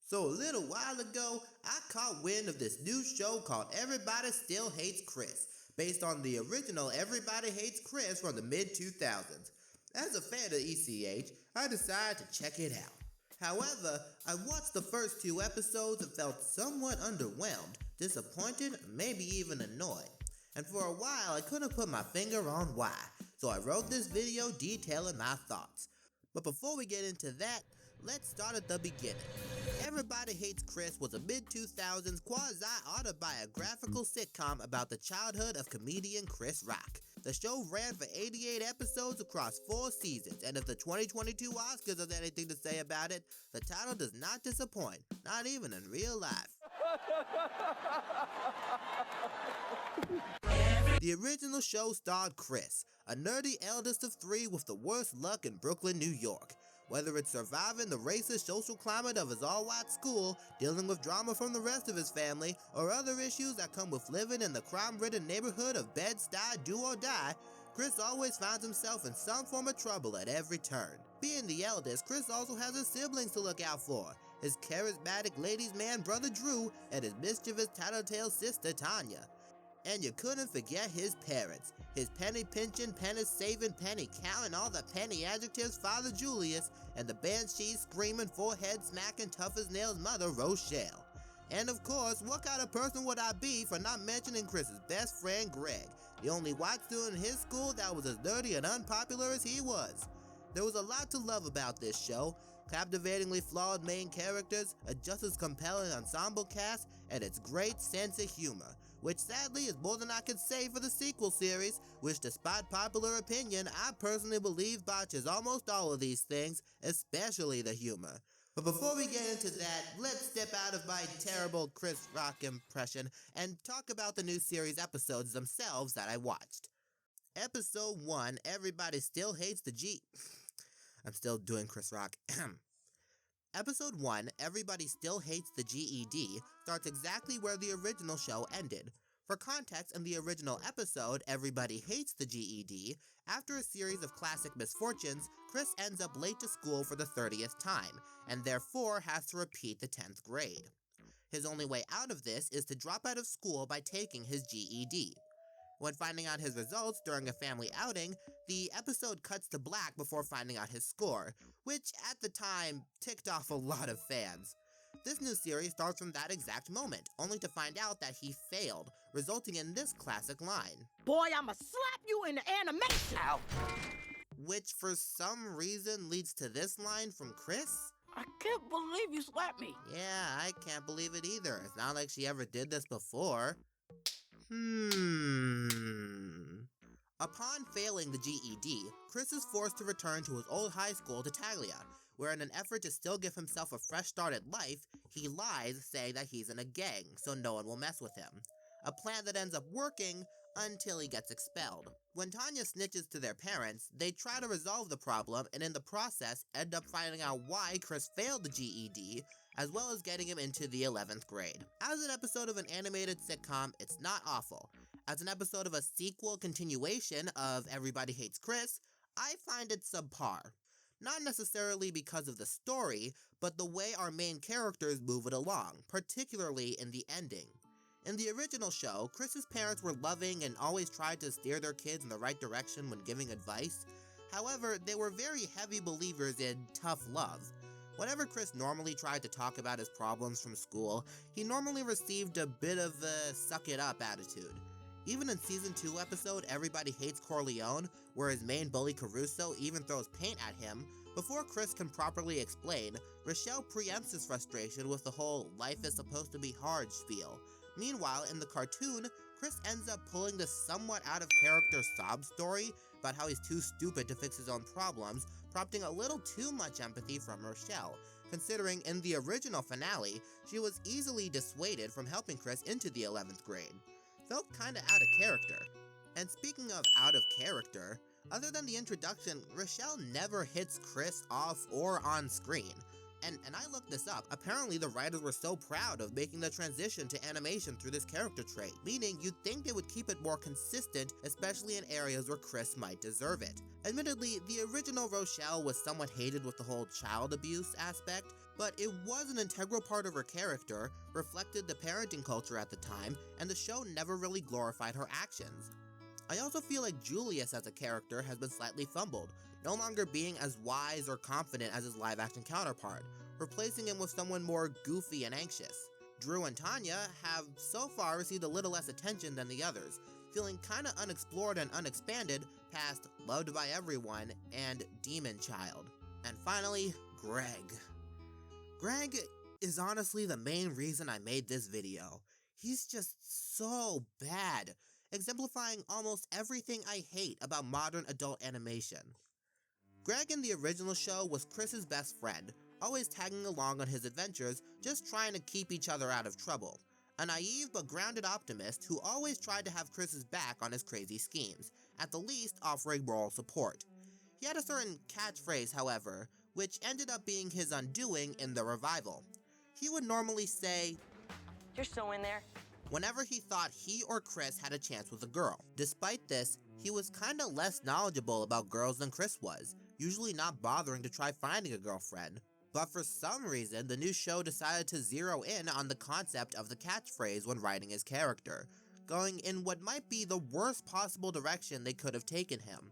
So a little while ago, I caught wind of this new show called Everybody Still Hates Chris, based on the original Everybody Hates Chris from the mid-2000s. As a fan of ECH, I decided to check it out. However, I watched the first 2 episodes and felt somewhat underwhelmed, disappointed, maybe even annoyed. And for a while, I couldn't put my finger on why, so I wrote this video detailing my thoughts. But before we get into that, let's start at the beginning. Everybody Hates Chris was a mid-2000s quasi-autobiographical sitcom about the childhood of comedian Chris Rock. The show ran for 88 episodes across 4 seasons, and if the 2022 Oscars has anything to say about it, the title does not disappoint, not even in real life. The original show starred Chris, a nerdy eldest of 3 with the worst luck in Brooklyn, New York. Whether it's surviving the racist social climate of his all-white school, dealing with drama from the rest of his family, or other issues that come with living in the crime-ridden neighborhood of Bed-Stuy Do or Die, Chris always finds himself in some form of trouble at every turn. Being the eldest, Chris also has his siblings to look out for, his charismatic ladies' man brother Drew, and his mischievous tattletale sister Tanya. And you couldn't forget his parents, his penny-pinching, penny-saving, penny-counting, all the penny adjectives father Julius, and the banshee-screaming, forehead-smacking, tough-as-nails mother Rochelle. And of course, what kind of person would I be for not mentioning Chris's best friend Greg, the only white student in his school that was as dirty and unpopular as he was? There was a lot to love about this show, captivatingly flawed main characters, a just as compelling ensemble cast, and its great sense of humor, which sadly is more than I could say for the sequel series, which despite popular opinion, I personally believe botches almost all of these things, especially the humor. But before we get into that, let's step out of my terrible Chris Rock impression and talk about the new series episodes themselves that I watched. Episode 1, Everybody Still Hates the G... I'm still doing Chris Rock. Episode 1, Everybody Still Hates the GED, starts exactly where the original show ended. For context, in the original episode, Everybody Hates the GED, after a series of classic misfortunes, Chris ends up late to school for the 30th time, and therefore has to repeat the 10th grade. His only way out of this is to drop out of school by taking his GED. When finding out his results during a family outing, the episode cuts to black before finding out his score, which at the time ticked off a lot of fans. This new series starts from that exact moment, only to find out that he failed, resulting in this classic line. Boy, I'ma slap you in the animation! Ow. Which for some reason leads to this line from Chris? I can't believe you slapped me. Yeah, I can't believe it either. It's not like she ever did this before. Upon failing the GED, Chris is forced to return to his old high school to Taglia, where in an effort to still give himself a fresh start at life, he lies saying that he's in a gang so no one will mess with him. A plan that ends up working until he gets expelled. When Tanya snitches to their parents, they try to resolve the problem and in the process end up finding out why Chris failed the GED, as well as getting him into the 11th grade. As an episode of an animated sitcom, it's not awful. As an episode of a sequel continuation of Everybody Hates Chris, I find it subpar. Not necessarily because of the story, but the way our main characters move it along, particularly in the ending. In the original show, Chris's parents were loving and always tried to steer their kids in the right direction when giving advice. However, they were very heavy believers in tough love. Whenever Chris normally tried to talk about his problems from school, he normally received a bit of a suck-it-up attitude. Even in Season 2 episode Everybody Hates Corleone, where his main bully Caruso even throws paint at him, before Chris can properly explain, Rochelle preempts his frustration with the whole life is supposed to be hard spiel. Meanwhile, in the cartoon, Chris ends up pulling this somewhat out-of-character sob story about how he's too stupid to fix his own problems, prompting a little too much empathy from Rochelle, considering in the original finale, she was easily dissuaded from helping Chris into the 11th grade. Felt kinda out of character. And speaking of out of character, other than the introduction, Rochelle never hits Chris off or on screen. And I looked this up. Apparently, the writers were so proud of making the transition to animation through this character trait, meaning you'd think they would keep it more consistent, especially in areas where Chris might deserve it. Admittedly, the original Rochelle was somewhat hated with the whole child abuse aspect, but it was an integral part of her character, reflected the parenting culture at the time, and the show never really glorified her actions. I also feel like Julius as a character has been slightly fumbled, no longer being as wise or confident as his live-action counterpart, replacing him with someone more goofy and anxious. Drew and Tanya have so far received a little less attention than the others, feeling kinda unexplored and unexpanded past Loved by Everyone and Demon Child. And finally, Greg. Greg is honestly the main reason I made this video. He's just so bad, exemplifying almost everything I hate about modern adult animation. Greg in the original show was Chris's best friend, always tagging along on his adventures, just trying to keep each other out of trouble. A naive but grounded optimist who always tried to have Chris's back on his crazy schemes, at the least offering moral support. He had a certain catchphrase, however, which ended up being his undoing in the revival. He would normally say, "You're so in there," whenever he thought he or Chris had a chance with a girl. Despite this, he was kinda less knowledgeable about girls than Chris was, usually not bothering to try finding a girlfriend. But for some reason, the new show decided to zero in on the concept of the catchphrase when writing his character, going in what might be the worst possible direction they could have taken him.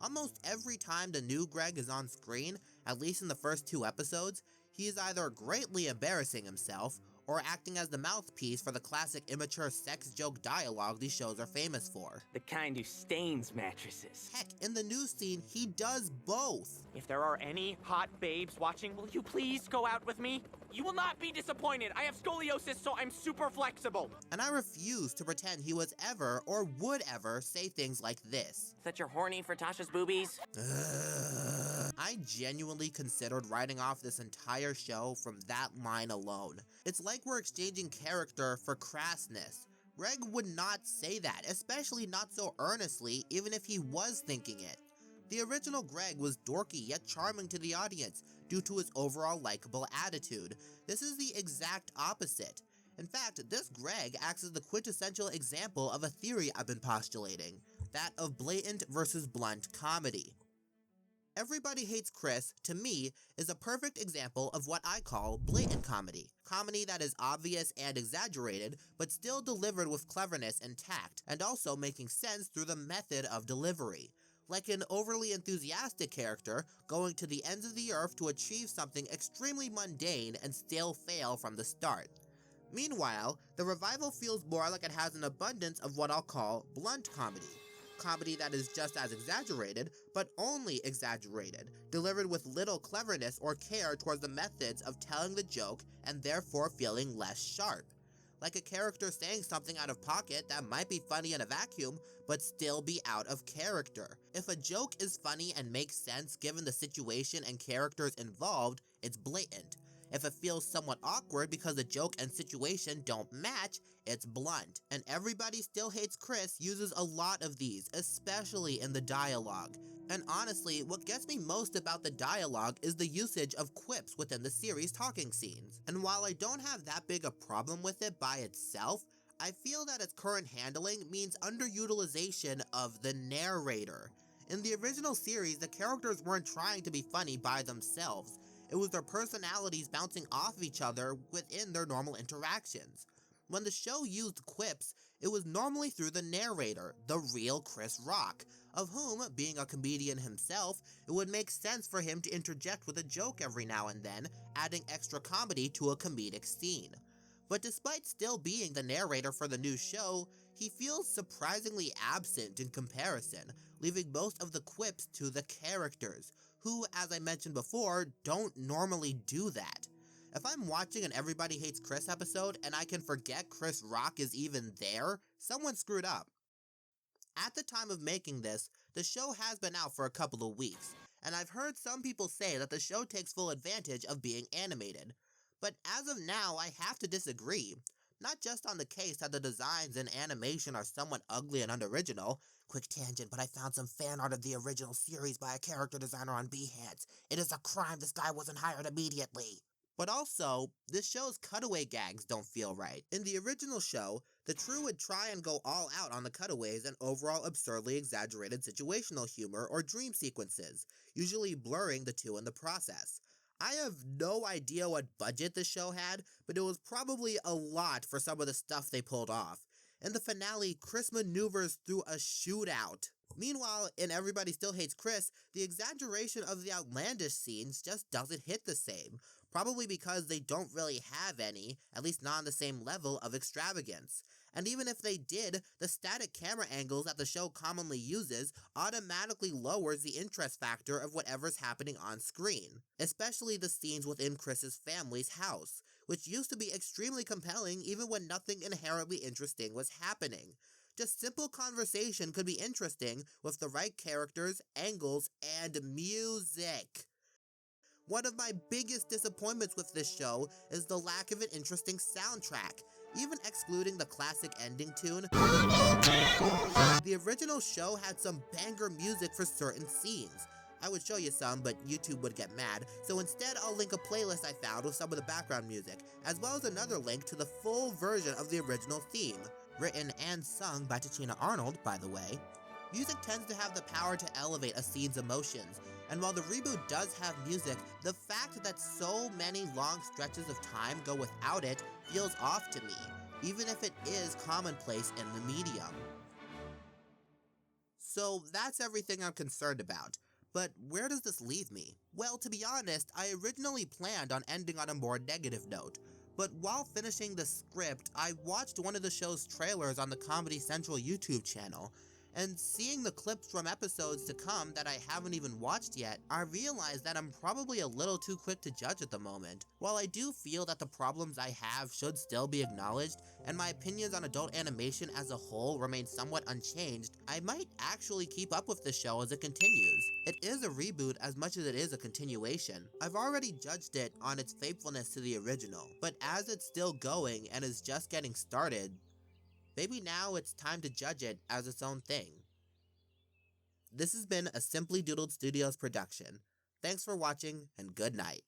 Almost every time the new Greg is on screen, at least in the first 2 episodes, he is either greatly embarrassing himself, or acting as the mouthpiece for the classic immature sex joke dialogue these shows are famous for. The kind who stains mattresses. Heck, in the new scene, he does both. If there are any hot babes watching, will you please go out with me? You will not be disappointed. I have scoliosis, so I'm super flexible. And I refuse to pretend he was ever or would ever say things like this. "That you're horny for Tasha's boobies?" I genuinely considered writing off this entire show from that line alone. It's like we're exchanging character for crassness. Greg would not say that, especially not so earnestly, even if he was thinking it. The original Greg was dorky yet charming to the audience due to his overall likable attitude. This is the exact opposite. In fact, this Greg acts as the quintessential example of a theory I've been postulating, that of blatant versus blunt comedy. Everybody Hates Chris, to me, is a perfect example of what I call blatant comedy. Comedy that is obvious and exaggerated, but still delivered with cleverness and tact, and also making sense through the method of delivery. Like an overly enthusiastic character going to the ends of the earth to achieve something extremely mundane and still fail from the start. Meanwhile, the revival feels more like it has an abundance of what I'll call blunt comedy. Comedy that is just as exaggerated, but only exaggerated, delivered with little cleverness or care towards the methods of telling the joke and therefore feeling less sharp. Like a character saying something out of pocket that might be funny in a vacuum, but still be out of character. If a joke is funny and makes sense given the situation and characters involved, it's blatant. If it feels somewhat awkward because the joke and situation don't match, it's blunt. And Everybody Still Hates Chris uses a lot of these, especially in the dialogue. And honestly, what gets me most about the dialogue is the usage of quips within the series' talking scenes. And while I don't have that big a problem with it by itself, I feel that its current handling means underutilization of the narrator. In the original series, the characters weren't trying to be funny by themselves. It was their personalities bouncing off of each other within their normal interactions. When the show used quips, it was normally through the narrator, the real Chris Rock, of whom, being a comedian himself, it would make sense for him to interject with a joke every now and then, adding extra comedy to a comedic scene. But despite still being the narrator for the new show, he feels surprisingly absent in comparison, leaving most of the quips to the characters, who, as I mentioned before, don't normally do that. If I'm watching an Everybody Hates Chris episode and I can forget Chris Rock is even there, someone screwed up. At the time of making this, the show has been out for a couple of weeks, and I've heard some people say that the show takes full advantage of being animated. But as of now, I have to disagree. Not just on the case that the designs and animation are somewhat ugly and unoriginal. Quick tangent, but I found some fan art of the original series by a character designer on Behance. It is a crime this guy wasn't hired immediately. But also, this show's cutaway gags don't feel right. In the original show, the crew would try and go all out on the cutaways and overall absurdly exaggerated situational humor or dream sequences, usually blurring the two in the process. I have no idea what budget the show had, but it was probably a lot for some of the stuff they pulled off. In the finale, Chris maneuvers through a shootout. Meanwhile, in Everybody Still Hates Chris, the exaggeration of the outlandish scenes just doesn't hit the same, probably because they don't really have any, at least not on the same level of extravagance. And even if they did, the static camera angles that the show commonly uses automatically lowers the interest factor of whatever's happening on screen, especially the scenes within Chris's family's house, which used to be extremely compelling even when nothing inherently interesting was happening. Just simple conversation could be interesting with the right characters, angles, and music. One of my biggest disappointments with this show is the lack of an interesting soundtrack, even excluding the classic ending tune. The original show had some banger music for certain scenes. I would show you some, but YouTube would get mad, so instead I'll link a playlist I found with some of the background music, as well as another link to the full version of the original theme, written and sung by Tichina Arnold, by the way. Music tends to have the power to elevate a scene's emotions, and while the reboot does have music, the fact that so many long stretches of time go without it feels off to me, even if it is commonplace in the medium. So that's everything I'm concerned about. But where does this leave me? Well, to be honest, I originally planned on ending on a more negative note, but while finishing the script, I watched one of the show's trailers on the Comedy Central YouTube channel, and seeing the clips from episodes to come that I haven't even watched yet, I realized that I'm probably a little too quick to judge at the moment. While I do feel that the problems I have should still be acknowledged, and my opinions on adult animation as a whole remain somewhat unchanged, I might actually keep up with the show as it continues. It is a reboot as much as it is a continuation. I've already judged it on its faithfulness to the original, but as it's still going and is just getting started, maybe now it's time to judge it as its own thing. This has been a Simply Doodled Studios production. Thanks for watching, and good night.